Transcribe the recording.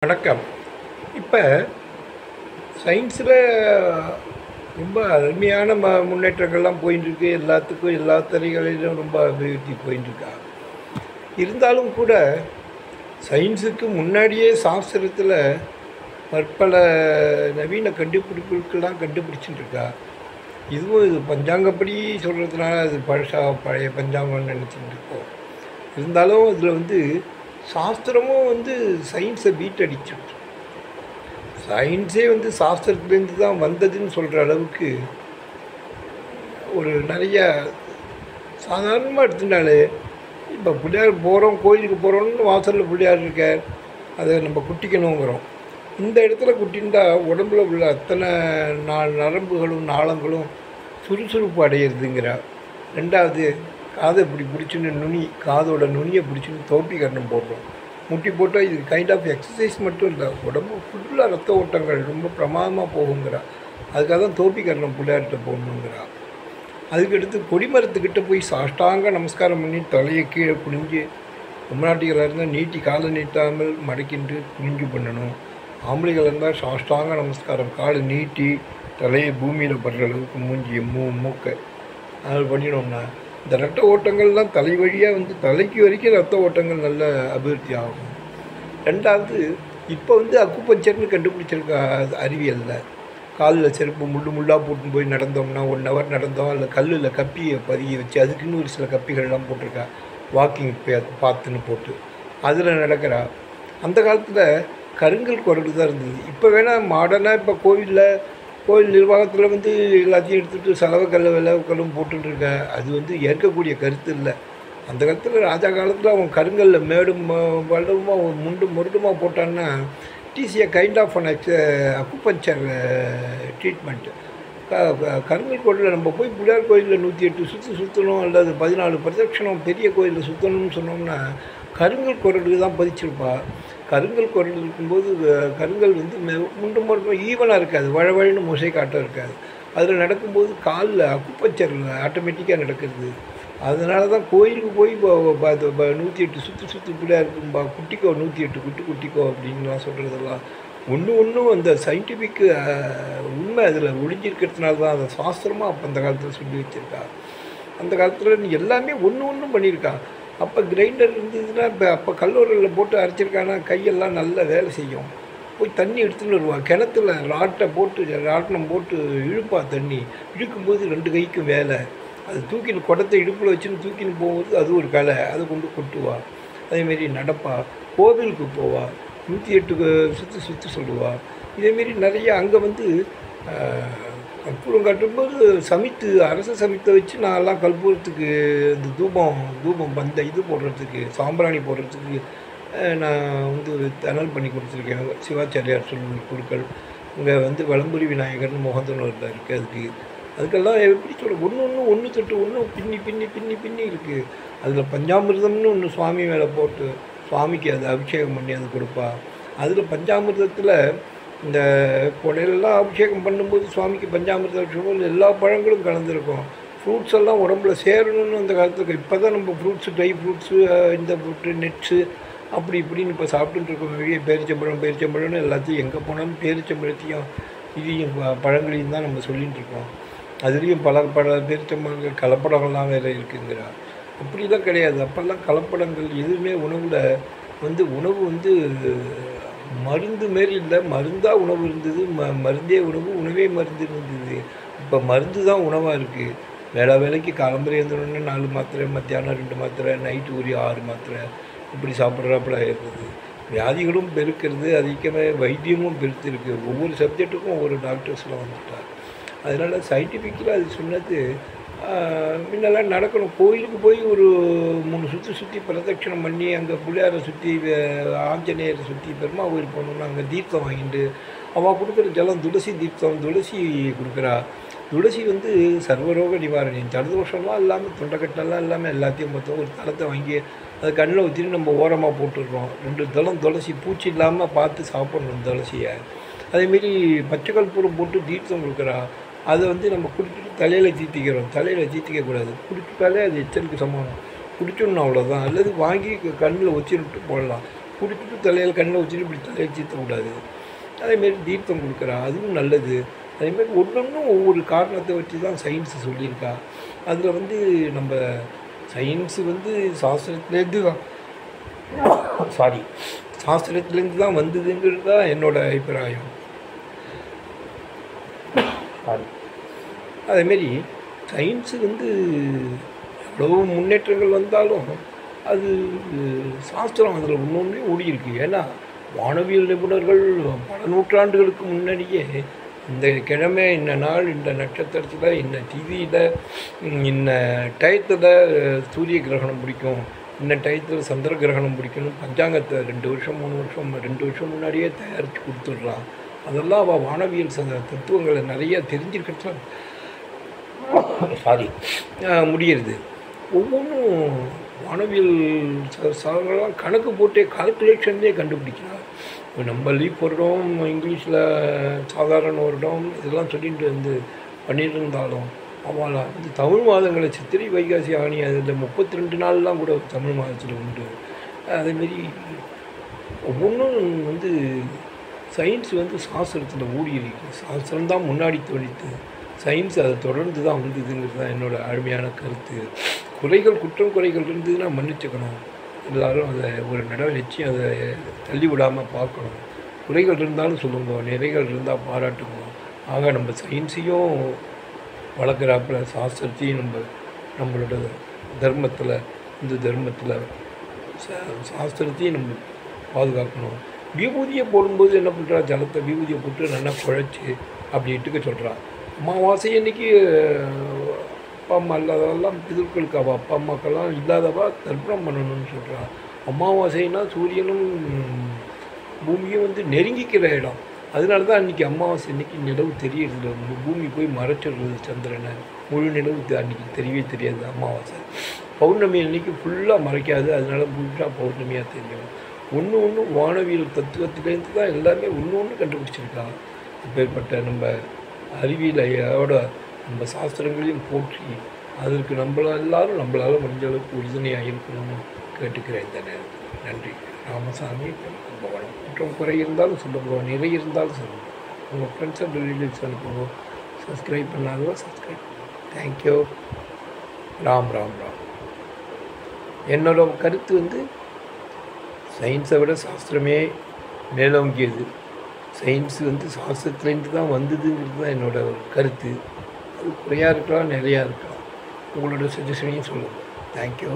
வணக்கம். இப்போ சயின்ஸில் ரொம்ப அருமையான முன்னேற்றங்கள்லாம் போயின்ட்டுருக்கு. எல்லாத்துக்கும் எல்லா துறைகளிலும் ரொம்ப அபிவிருத்தி போயின்ட்டுருக்கா. இருந்தாலும் கூட சயின்ஸுக்கு முன்னாடியே சாஸ்திரத்தில் பற்பல நவீன கண்டுபிடிப்புக்கெல்லாம் கண்டுபிடிச்சிட்டுருக்கா. இதுவும் இது பஞ்சாங்கப்படி சொல்கிறதுனால அது பழைய பஞ்சாங்கம்னு நினச்சிட்டு இருக்கோம். இருந்தாலும் இதில் சாஸ்திரமும் சயின்ஸை பீட் அடிச்சுட்டு, சயின்ஸே சாஸ்திரத்துலேருந்து தான் வந்ததுன்னு சொல்கிற அளவுக்கு ஒரு நிறைய சாதாரணமாக எடுத்துட்டாலே, இப்போ பிள்ளையார் போகிறோம், கோயிலுக்கு போகிறோம்னு வாசலில் பிள்ளையார் இருக்கார், அதை நம்ம குட்டிக்கணுங்கிறோம். இந்த இடத்துல குட்டின்றா உடம்புல உள்ள அத்தனை நரம்புகளும் நாளங்களும் சுறுசுறுப்பு அடையிறதுங்கிறா. ரெண்டாவது, காதை இப்படி பிடிச்சின்னு காதோட நுனியை பிடிச்சின்னு தோப்பிக்கரணம் போடுறோம். முட்டி போட்டால் இது கைண்ட் ஆஃப் எக்ஸசைஸ் மட்டும் இல்லை, உடம்பு ஃபுல்லாக ரத்த ஓட்டங்கள் ரொம்ப பிரமாதமாக போகுங்கிறா. அதுக்காக தான் தோப்பிக்கரணம் பிள்ளையார்கிட்ட போடணுங்கிறா. அதுக்கடுத்து கொடிமரத்துக்கிட்ட போய் சாஷ்டாங்க நமஸ்காரம் பண்ணி தலையை கீழே குனிஞ்சு, பொம்நாட்டிகளாக இருந்தால் நீட்டி காலை நீட்டாமல் மடக்கின்று குனிஞ்சு பண்ணணும். ஆம்பளைகளாக இருந்தால் சாஷ்டாங்க நமஸ்காரம் காலை நீட்டி தலையை பூமியில் படுற அளவுக்கு மூஞ்சி மூக்கை அது பண்ணினோம்னா இந்த ரத்த ஓட்டங்கள்லாம் தலை வழியாக தலைக்கு வரைக்கும் ரத்த ஓட்டங்கள் நல்ல அபிவிருத்தி ஆகும். ரெண்டாவது, இப்போ அக்குபஞ்சர்னு கண்டுபிடிச்சிருக்கா அறிவியலில். காலில் செருப்பு முள்ளாக போட்டு போய் நடந்தோம்னா 1 ஹவர் நடந்தோம், இல்லை கல்லில் கப்பியை பதிய வச்சு அதுக்குன்னு ஒரு சில கப்பிகள்லாம் போட்டிருக்கா, வாக்கிங் பார்த்துன்னு போட்டு அதில் நடக்கிறா. அந்த காலத்தில் கருங்கல் குரடு தான் இருந்தது. இப்போ வேணால் மாடர்னாக இப்போ கோயில் நிர்வாகத்தில் எல்லாத்தையும் எடுத்துகிட்டு விளவுக்கல்லும் போட்டுருக்க. அது ஏற்கக்கூடிய கருத்து இல்லை. அந்த காலத்தில் ராஜா காலத்தில் அவன் கருங்கல்லில் மேடும் வல்லமாக முருடுமாக போட்டான்னா it is a kind of an acupuncture treatment. கருங்கல் கோயிலில் நம்ம போய் பிள்ளையார் கோயிலில் 108 சுற்றணும், அல்லது 14 பிரதட்சணம் பெரிய கோயிலில் சுற்றணும்னு சொன்னோம்னா கருங்கல் குரலுக்கு தான் பதிச்சிருப்பா. கருங்கல் குரல் இருக்கும்போது கருங்கல் முருடும் ஈவனாக இருக்காது, வழவழன்னு மொசைக்காட்டம் இருக்காது. அதில் நடக்கும்போது காலில் அக்குபஞ்சர் ஆட்டோமேட்டிக்காக நடக்கிறது. அதனால தான் கோயிலுக்கு போய் 108 சுற்று பிள்ளையாக இருக்கும்பா, குட்டிக்கோ 108 குட்டிக்கோ அப்படின்லாம் சொல்கிறதெல்லாம் ஒன்றும் அந்த சயின்டிஃபிக் உண்மை அதில் ஒழிஞ்சிருக்கிறதுனால தான் அதை சாஸ்திரமாக அப்போ அந்த காலத்தில் சொல்லி வச்சுருக்கா. அந்த காலத்தில் எல்லாமே ஒன்றும் பண்ணியிருக்கா. அப்போ கிரைண்டர் இருந்ததுன்னா அப்போ கல்லூரியில் போட்டு அரைச்சிருக்கானா கையெல்லாம் நல்லா வேலை செய்யும். போய் தண்ணி எடுத்துன்னு வருவாள், கிணத்துல ராட்டினம் போட்டு இழுப்பா. தண்ணி இழுக்கும்போது 2 கைக்கும் வேலை. அது தூக்கின்னு குடத்தை இடுப்பில் வச்சுன்னு தூக்கின்னு போகும்போது அது ஒரு கலை, அதை கொண்டு கொட்டுவா. அதேமாரி நடப்பா, கோவிலுக்கு போவாள், 108 சுற்று சொல்லுவாள். இதேமாரி நிறைய அங்கே கற்பூரம் காட்டும்போது அரச சமித்தை வச்சு நான்லாம் கற்பூரத்துக்கு இந்த தூபம் இது போடுறதுக்கு, சாம்பிராணி போடுறதுக்கு நான் தனல் பண்ணி கொடுத்துருக்கேன். சிவாச்சாரியார் சொல்லும் குழுக்கள் இங்கே வலம்புரி விநாயகர்னு முகந்தனூரில் இருக்குது. அதுக்கெல்லாம் எப்படி சொல்ல ஒன்று தொட்டு ஒன்று பின்னி இருக்குது. அதில் பஞ்சாமிர்தம்னு ஒன்று சுவாமி மேலே போட்டு சுவாமிக்கு அதை அபிஷேகம் பண்ணி அது கொடுப்பா. அதில் பஞ்சாமிர்தத்தில் இந்த கொடையிலெல்லாம் அபிஷேகம் பண்ணும்போது சுவாமிக்கு பஞ்சாமிர்த அபிஷேகம் எல்லா பழங்களும் கலந்துருக்கும். ஃப்ரூட்ஸ் எல்லாம் உடம்புல சேரணும்னு அந்த காலத்துக்கு. இப்போ தான் நம்ம ட்ரை ஃப்ரூட்ஸு, இந்த ஃப்ரூட்டு, நெட்ஸு அப்படி இப்படின்னு இப்போ சாப்பிட்டுட்டு இருக்கோம். வெளியே பேரிச்சம்பழம்னு எல்லாத்தையும் எங்கே போனாலும் பேரிச்சம்பழத்தையும் இதையும் பழங்களையும் தான் நம்ம சொல்லிகிட்டு இருக்கோம். அதுலேயும் பல பேரிச்சம்பழங்கள் கலப்படங்கள்லாம் வேறு இருக்குங்கிறா. அப்படிலாம் கிடையாது. அப்போல்லாம் கலப்படங்கள் எதுவுமே உணவில் உணவு மருந்து மாரி இல்லை, மருந்தாக உணவு இருந்தது, மருந்தே உணவே மருந்து இருந்தது. இப்போ மருந்து தான் உணவாக இருக்குது. வேலைக்கு காலம்பரை எழுந்தோடனே 4 மாத்திரை, மத்தியானம் 2 மாத்திரை, நைட்டு ஒரு 6 மாத்திரை இப்படி சாப்பிட்றாப்புல இருக்குது. வியாதிகளும் பெருக்கிறது, அதிகமாக வைத்தியமும் பெருத்திருக்கு. ஒவ்வொரு சப்ஜெக்ட்டுக்கும் ஒவ்வொரு டாக்டர்ஸ்லாம் வந்துட்டார். அதனால் சயின்டிஃபிக்கில் அது சொன்னது முன்னெல்லாம் நடக்கணும். கோயிலுக்கு போய் ஒரு 3 சுற்றி பிரதட்சணம் பண்ணி அங்கே பிள்ளையாரை சுற்றி, ஆஞ்சநேயரை சுற்றி, பெருமா கோயில் போகணுன்னா அங்கே தீர்த்தம் வாங்கிட்டு அவள் கொடுக்குற ஜலம் துளசி தீர்த்தம், துளசி கொடுக்குறா. துளசி சர்வரோக நிவாரணி. ஜலதோஷம்லாம் இல்லாமல், தொண்டைக்கட்டெல்லாம் இல்லாமல் எல்லாத்தையும் மொத்தம் ஒரு தளத்தை வாங்கி அதை கண்ணில் ஊற்றிட்டு நம்ம ஓரமாக போட்டுடுறோம். 2 தளம் துளசி, பூச்சி இல்லாமல் பார்த்து சாப்பிட்ணும் துளசியை. அதேமாரி பச்சை கற்பூரம் போட்டு தீர்த்தம் கொடுக்குறா. அதை நம்ம குடிச்சிட்டு தலையில் தீர்த்திக்கிறோம். தலையில் தீர்த்திக்கக்கூடாது, குடிச்சிட்டாலே அது எச்சலுக்கு சமானம். குடிச்சோம்னா அவ்வளோதான். அல்லது வாங்கி கண்ணில் வச்சுட்டு போடலாம். குடிச்சிட்டு தலையில் கண்ணில் வச்சுட்டு இப்படி தலையை சீற்றக்கூடாது. அதேமாரி தீர்த்தம் கொடுக்குறா, அதுவும் நல்லது. அதேமாரி ஒவ்வொன்றும் ஒவ்வொரு காரணத்தை வச்சு தான் சயின்ஸு சொல்லியிருக்கா. அதில் வந்து நம்ம சயின்ஸு வந்து சாஸ்திரத்துலேருந்து தான் சாஸ்திரத்துலேருந்து தான் வந்ததுங்கிறது தான் என்னோடய அபிப்பிராயம். அதேமாரி சயின்ஸு வந்து எவ்வளோ முன்னேற்றங்கள் வந்தாலும் அது சாஸ்திரம் அதில் ஒன்று ஓடியிருக்கு. ஏன்னா வானவியல் நிபுணர்கள் பல நூற்றாண்டுகளுக்கு முன்னாடியே இந்த கிழமை இந்த நாள் இந்த நட்சத்திரத்தில் இந்த திதியில் இந்த டயத்தில் சூரிய கிரகணம் பிடிக்கும், இந்த டயத்தில் சந்திர கிரகணம் பிடிக்கணும், பஞ்சாங்கத்தை 2 வருஷம் 2 வருஷம் முன்னாடியே தயாரித்து கொடுத்துட்றான். அதெல்லாம் அவள் வானவியல் தத்துவங்களை நிறையா தெரிஞ்சிருக்கட்டும் முடியுது. ஒவ்வொன்றும் வானவியல் சாதனங்கள்லாம் கணக்கு போட்டே கால்குலேஷன்லேயே கண்டுபிடிக்கிறான். இப்போ நம்ம லீப் வருடம், இங்கிலீஷில் சாதாரண வருடம் இதெல்லாம் சொல்லிட்டு வந்து பண்ணிட்டு இருந்தாலும் அவளை வந்து தமிழ் மாதங்களை சித்திரை வைகாசி ஆணி அதில் 32 நாள்லாம் கூட தமிழ் மாதத்தில் உண்டு. அதேமாரி ஒவ்வொன்றும் வந்து சயின்ஸ் வந்து சாஸ்திரத்தில் ஊடி இருக்கு. சாஸ்திரம்தான் முன்னாடி தோணித்து, சயின்ஸ் அதை தொடர்ந்து தான் வந்ததுங்கிறது தான் என்னோடய அருமையான கருத்து. குற்றம் குறைகள் இருந்ததுன்னா மன்னிச்சுக்கணும். எல்லோரும் அதை ஒரு வச்சு அதை தள்ளி விடாமல் பார்க்கணும். குறைகள் இருந்தாலும் சொல்லுங்க, நிறைகள் இருந்தால் பாராட்டுங்க. ஆக நம்ம சயின்ஸையும் வளர்க்குறாப்புல சாஸ்திரத்தையும் நம்மளோட தர்மத்தில், இந்து தர்மத்தில் சாஸ்திரத்தையும் நம்ம பாதுகாக்கணும். விபூதியை போடும்போது என்ன பண்ணுறா, ஜலத்தை விபூதியை போட்டு நல்லா குழைச்சி அப்படி இட்டுக்க சொல்கிறா. அமாவாசை அன்னைக்கு அப்பா அம்மா இல்லாதவெல்லாம் பிதர்களுக்கு அவள் அப்பா அம்மாக்கெல்லாம் இல்லாதவா தர்ப்பணம் பண்ணணும்னு சொல்கிறா. அமாவாசைனா சூரியனும் பூமியும் வந்து நெருங்கிக்கிற இடம். அதனால தான் அன்றைக்கி அமாவாசை அன்றைக்கி நிலவு தெரியறது, பூமி போய் மறைச்சிடுறது சந்திரனை. முழு நிலவு அன்றைக்கி தெரியவே தெரியாது அமாவாசை. பௌர்ணமி அன்றைக்கி ஃபுல்லாக மறைக்காது, அதனால முழுசாக பௌர்ணமியாக தெரியும். ஒன்று வானவியல் தத்துவத்திலேருந்து தான் எல்லாமே ஒன்று கண்டுபிடிச்சிருக்கா. இப்பேற்பட்ட நம்ம அறிவியலோட நம்ம சாஸ்திரங்களையும் போற்றி அதற்கு எல்லாரும் நம்மளால் முடிஞ்ச அளவுக்கு உறுதுணையாக இருக்கணும்னு கேட்டுக்கிறேன் இந்த நேரத்தில். நன்றி. ராமசாமி, கும்பகோணம். குற்றம் குறை இருந்தாலும் சொல்லுங்க, நிறை இருந்தாலும் சொல்லுங்கள். உங்கள் ஃப்ரெண்ட்ஸ் அண்ட் ரிலேட்டிவ்ஸ் அனுப்புங்க. சப்ஸ்கிரைப் பண்ணாதவோ சப்ஸ்கிரைப். தேங்க்யூ. ராம். என்னோட கருத்து வந்து சயின்ஸை விட சாஸ்திரமே மேலோங்கியது. சயின்ஸு வந்து சாஸ்திரத்துலேருந்து தான் வந்ததுங்கிறது தான் என்னோடய கருத்து. அது குறையாக இருக்கலாம், நிறையா இருக்கலாம். உங்களோட சஜஷனையும் சொல்லுங்கள். தேங்க்யூ.